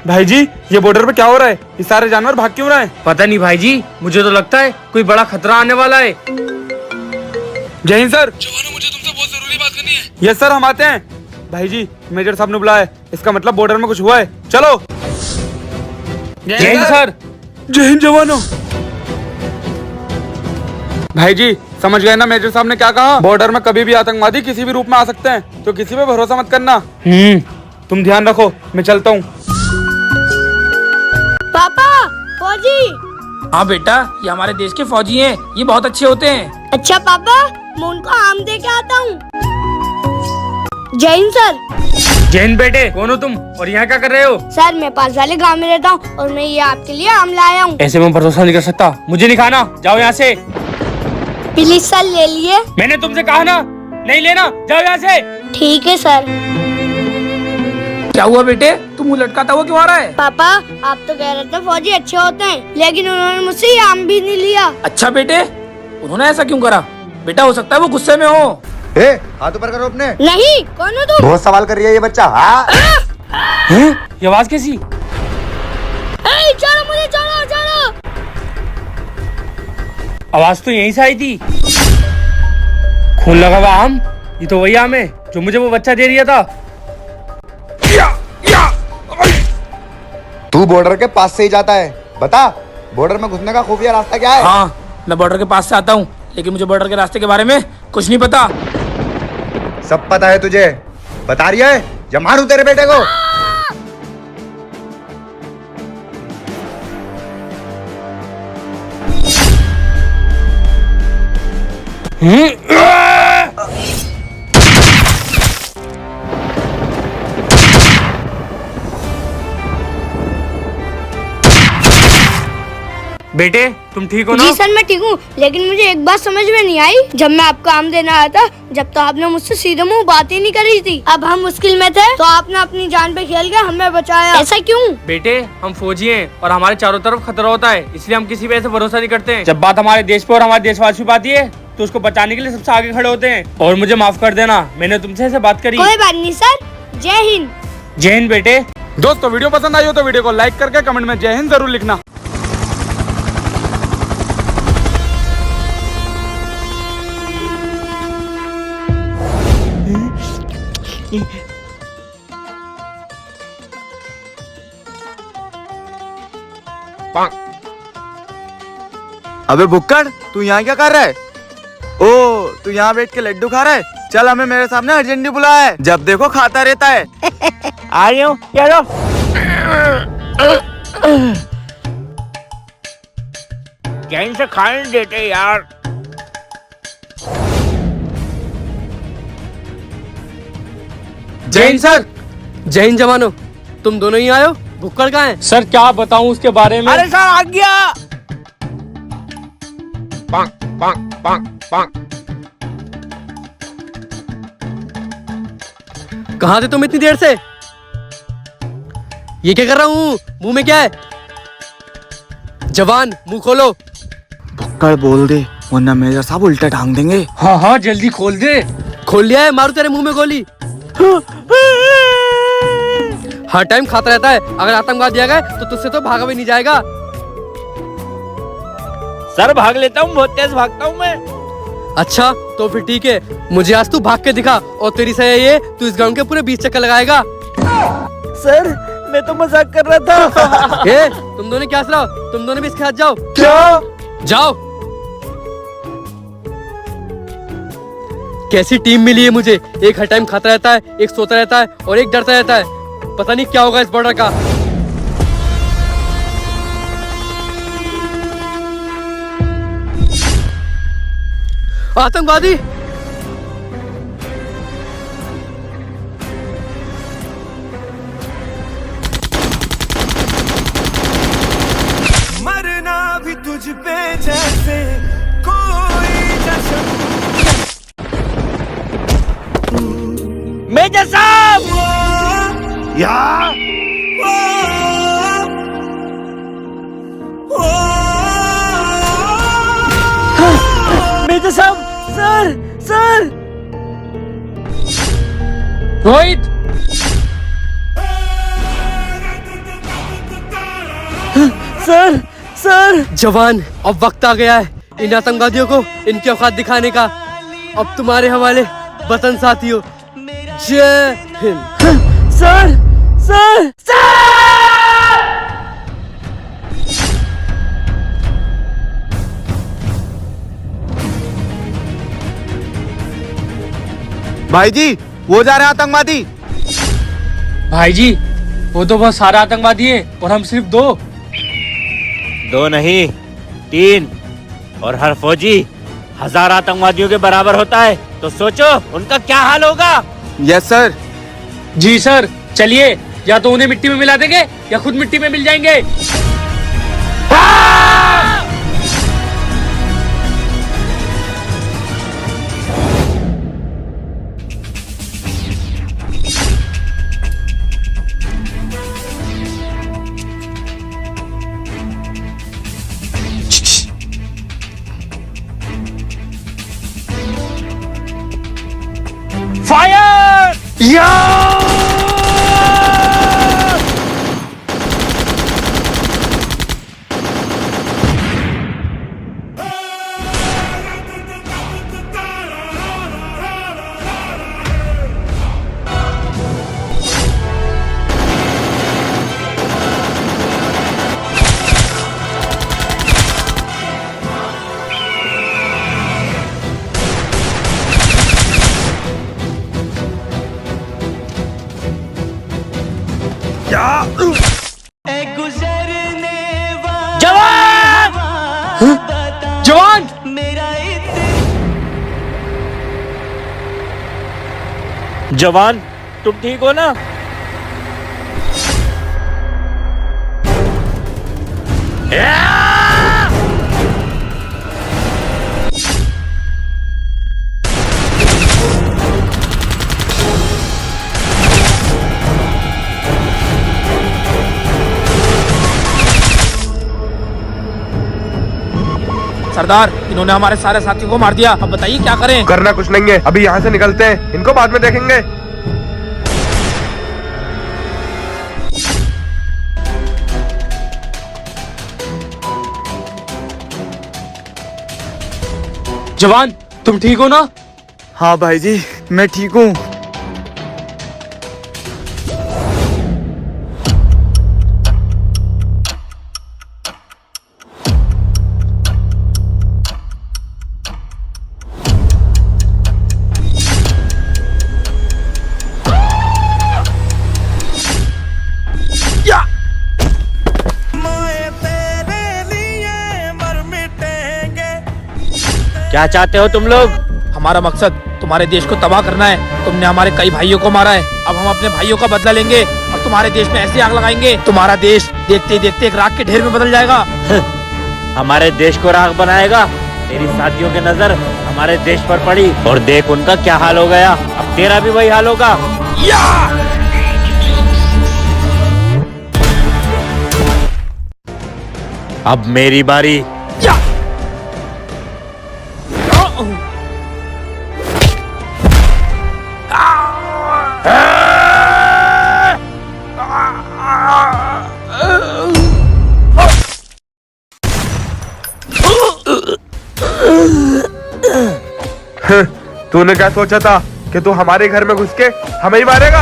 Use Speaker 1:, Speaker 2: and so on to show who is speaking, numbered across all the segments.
Speaker 1: भाई जी, ये बॉर्डर पे क्या हो रहा है? ये सारे जानवर भाग क्यों रहे हैं?
Speaker 2: पता नहीं भाई जी, मुझे तो लगता है कोई बड़ा खतरा आने वाला है।
Speaker 1: जय हिंद सर।
Speaker 3: जवानों, मुझे तुमसे बहुत जरूरी बात करनी है।
Speaker 1: यस सर, हम आते हैं। भाई जी, मेजर साहब ने बुलाया है, इसका मतलब बॉर्डर में कुछ हुआ है। चलो।
Speaker 2: जय हिंद सर।
Speaker 1: जय हिंद जवानों। भाई जी, समझ गए ना मेजर साहब ने क्या कहा? बॉर्डर में कभी भी आतंकवादी किसी भी रूप में आ सकते हैं, तो किसी पे भरोसा मत करना। तुम ध्यान रखो, मैं चलता हूँ।
Speaker 4: पापा, फौजी।
Speaker 3: हाँ बेटा, ये हमारे देश के फौजी हैं। ये बहुत अच्छे होते हैं।
Speaker 4: अच्छा पापा, मैं उनको आम दे के आता हूँ। जय हिंद सर।
Speaker 2: जय हिंद बेटे, कौन हो तुम और यहाँ क्या कर रहे हो?
Speaker 4: सर, मैं पास वाले गांव में रहता हूँ और मैं ये आपके लिए आम लाया हूँ।
Speaker 2: ऐसे में भरोसा नहीं कर सकता, मुझे नहीं खाना, जाओ यहाँ से।
Speaker 4: प्लीज सर, ले लिए।
Speaker 2: मैंने तुमसे कहा ना, नहीं लेना, जाओ यहाँ से।
Speaker 4: ठीक है सर।
Speaker 3: क्या हुआ बेटे, तुम मुँह लटकाता हुआ क्यों आ रहा है?
Speaker 4: पापा, आप तो कह रहे थे फौजी अच्छे होते हैं, लेकिन उन्होंने मुझसे ये आम भी नहीं लिया।
Speaker 3: अच्छा बेटे, उन्होंने ऐसा क्यों करा? बेटा, हो सकता है वो गुस्से में हो।
Speaker 5: हाथ ऊपर करो अपने।
Speaker 4: नहीं, कौन हो तुम?
Speaker 5: बहुत सवाल कर रही है ये बच्चा। हाँ?
Speaker 2: ये आवाज कैसी?
Speaker 4: छोड़ो मुझे, छोड़ो छोड़ो।
Speaker 2: आवाज तो यहीं से आई थी। खून लगा हुआ आम, ये तो वही आम है जो मुझे वो बच्चा दे दिया था।
Speaker 5: तू बॉर्डर के पास से ही जाता है, बता बॉर्डर में घुसने का खुफिया रास्ता क्या है?
Speaker 3: हाँ, मैं बॉर्डर के पास से आता हूँ, लेकिन मुझे बॉर्डर के रास्ते के बारे में कुछ नहीं पता।
Speaker 5: सब पता है तुझे, बता रही है? या मारूं तेरे बेटे को?
Speaker 2: बेटे, तुम ठीक हो ना?
Speaker 4: जी सर, मैं ठीक हूँ, लेकिन मुझे एक बात समझ में नहीं आई। जब मैं आपको आम देना आया था, जब तो आपने मुझसे सीधे मुंह बात ही नहीं करी थी। अब हम मुश्किल में थे तो आपने अपनी जान पे खेल के हमें बचाया। ऐसा क्यों?
Speaker 2: बेटे, हम फौजी हैं और हमारे चारों तरफ खतरा होता है, इसलिए हम किसी पे ऐसे भरोसा नहीं करते हैं। जब बात हमारे देश पे और हमारे देशवासियों पे आती है तो उसको बचाने के लिए सबसे आगे खड़े होते हैं। और मुझे माफ कर देना, मैंने तुमसे ऐसे बात करी।
Speaker 4: कोई बात नहीं सर। जय हिंद।
Speaker 2: जय हिंद बेटे।
Speaker 1: दोस्तों, वीडियो पसंद आई हो तो वीडियो को लाइक करके कमेंट में जय हिंद जरूर लिखना। अबे बुक्कड़, तू यहाँ क्या कर रहा है? ओ, तू यहाँ बैठ के लड्डू खा रहा है? चल, हमें मेरे सामने अर्जेंटी बुलाया है, जब देखो खाता रहता है।
Speaker 2: आ रही हूँ, चलो। जैन से खाने देते यार।
Speaker 6: जय हिंद सर। जय हिंद जवानों, तुम दोनों ही आयो? भुक्कड़ कहाँ है?
Speaker 2: सर, क्या बताऊं उसके बारे में?
Speaker 6: अरे सर, आ गया। कहाँ थे तुम इतनी देर से? ये क्या कर रहा हूँ? मुंह में क्या है? जवान, मुंह खोलो।
Speaker 1: बुक्कड़ बोल दे, वरना मेजर साहब उल्टा टांग देंगे।
Speaker 2: हाँ हाँ, जल्दी खोल दे।
Speaker 6: खोल लिया है, मारू तेरे मुंह में गोली। हर टाइम खाता रहता है, अगर आतंकवाद दिया गया तो तुझसे तो भागा भी नहीं जाएगा।
Speaker 2: सर, भाग लेता हूँ, बहुत तेज भागता हूँ मैं।
Speaker 6: अच्छा, तो फिर ठीक है, मुझे आज तू भाग के दिखा, और तेरी सही है ये, तू इस ग्राउंड के पूरे 20 चक्कर लगाएगा।
Speaker 2: सर, मैं तो मजाक कर रहा था।
Speaker 6: ए, तुम दोनों क्या हंस रहे हो? तुम दोनों भी इसके साथ जाओ।
Speaker 2: क्या?
Speaker 6: जाओ। कैसी टीम मिली है मुझे? एक हर टाइम खाता रहता है, एक सोता रहता है और एक डरता रहता है। पता नहीं क्या होगा इस बॉर्डर का। आतंकवादी।
Speaker 7: मरना भी तुझ पे जैसे कोई जश्न।
Speaker 2: मेजर साहब! मेजर साहब! Sir! Sir!
Speaker 3: Rohit,
Speaker 1: sir sir
Speaker 6: जवान, अब वक्त आ गया है इन आतंकवादियों को इनकी औकात दिखाने का। अब तुम्हारे हवाले वतन साथियों। जय हिंद।
Speaker 1: सर सर भाई जी, वो जा रहे हैं आतंकवादी।
Speaker 2: भाई जी, वो तो बहुत सारा आतंकवादी है और हम सिर्फ 2।
Speaker 8: 2 नहीं 3, और हर फौजी 1000 आतंकवादियों के बराबर होता है, तो सोचो उनका क्या हाल होगा।
Speaker 1: Yes sir.
Speaker 2: जी सर, चलिए, या तो उन्हें मिट्टी में मिला देंगे या खुद मिट्टी में मिल जाएंगे।
Speaker 8: फायर! जवान!
Speaker 2: जवान!
Speaker 8: जवान, तुम ठीक हो ना?
Speaker 3: सरदार, इन्होंने हमारे सारे साथियों को मार दिया। अब बताइए क्या करें?
Speaker 5: करना कुछ नहीं है, अभी यहाँ से निकलते हैं, इनको बाद में देखेंगे।
Speaker 2: जवान, तुम ठीक हो ना?
Speaker 1: हाँ भाई जी, मैं ठीक हूँ।
Speaker 8: क्या चाहते हो तुम लोग?
Speaker 3: हमारा मकसद तुम्हारे देश को तबाह करना है। तुमने हमारे कई भाइयों को मारा है, अब हम अपने भाइयों का बदला लेंगे और तुम्हारे देश में ऐसी आग लगाएंगे, तुम्हारा देश देखते ही देखते एक राख के ढेर में बदल जाएगा।
Speaker 8: हमारे देश को राख बनाएगा? तेरी साथियों की नजर हमारे देश पर पड़ी और देख उनका क्या हाल हो गया। अब तेरा भी वही हाल होगा। अब मेरी बारी।
Speaker 5: तूने क्या सोचा था कि तू हमारे घर में घुस के हमें ही मारेगा?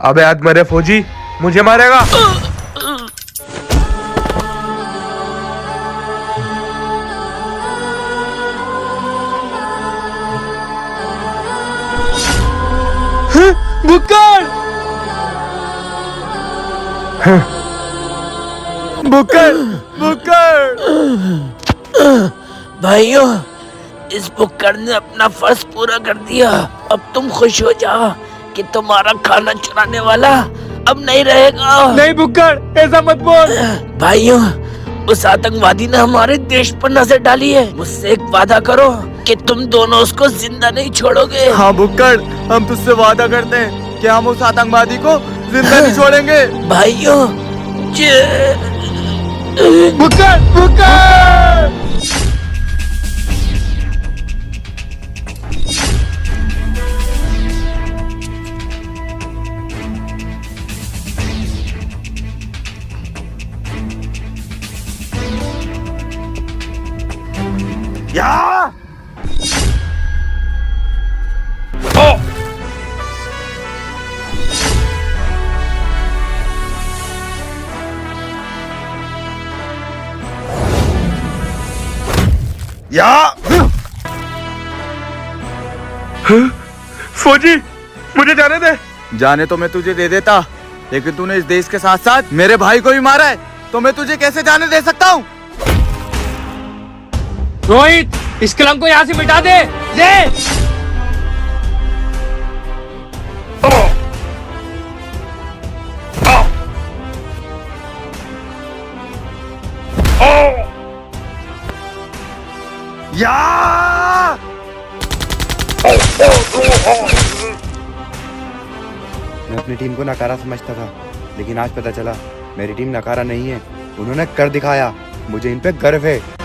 Speaker 5: अबे आज मेरे फौजी मुझे मारेगा।
Speaker 1: बुक्कड़ बुक्कड़ बुक्कड़।
Speaker 9: भाइयों, इस बुक्कड़ ने अपना फर्ज पूरा कर दिया। अब तुम खुश हो जाओ कि तुम्हारा खाना चुराने वाला अब नहीं रहेगा।
Speaker 2: नहीं बुक्कड़, ऐसा मत बोल।
Speaker 9: भाइयों, उस आतंकवादी ने हमारे देश पर नजर डाली है। मुझसे एक वादा करो कि तुम दोनों उसको जिंदा नहीं छोड़ोगे।
Speaker 1: हाँ बुक्कड़, हम तुझसे वादा करते हैं कि हम उस आतंकवादी को जिंदा नहीं छोड़ेंगे।
Speaker 9: भाइयों
Speaker 1: बुक्कड़ बुक्कड़। या
Speaker 5: फौजी मुझे जाने दे।
Speaker 1: जाने तो मैं तुझे दे देता, लेकिन तूने इस देश के साथ साथ मेरे भाई को भी मारा है, तो मैं तुझे कैसे जाने दे सकता हूँ।
Speaker 3: रोहित, इस कलंक को यहाँ से मिटा दे। ले।
Speaker 1: या
Speaker 10: मैं अपनी टीम को नकारा समझता था, लेकिन आज पता चला मेरी टीम नकारा नहीं है। उन्होंने कर दिखाया। मुझे इन पे गर्व है।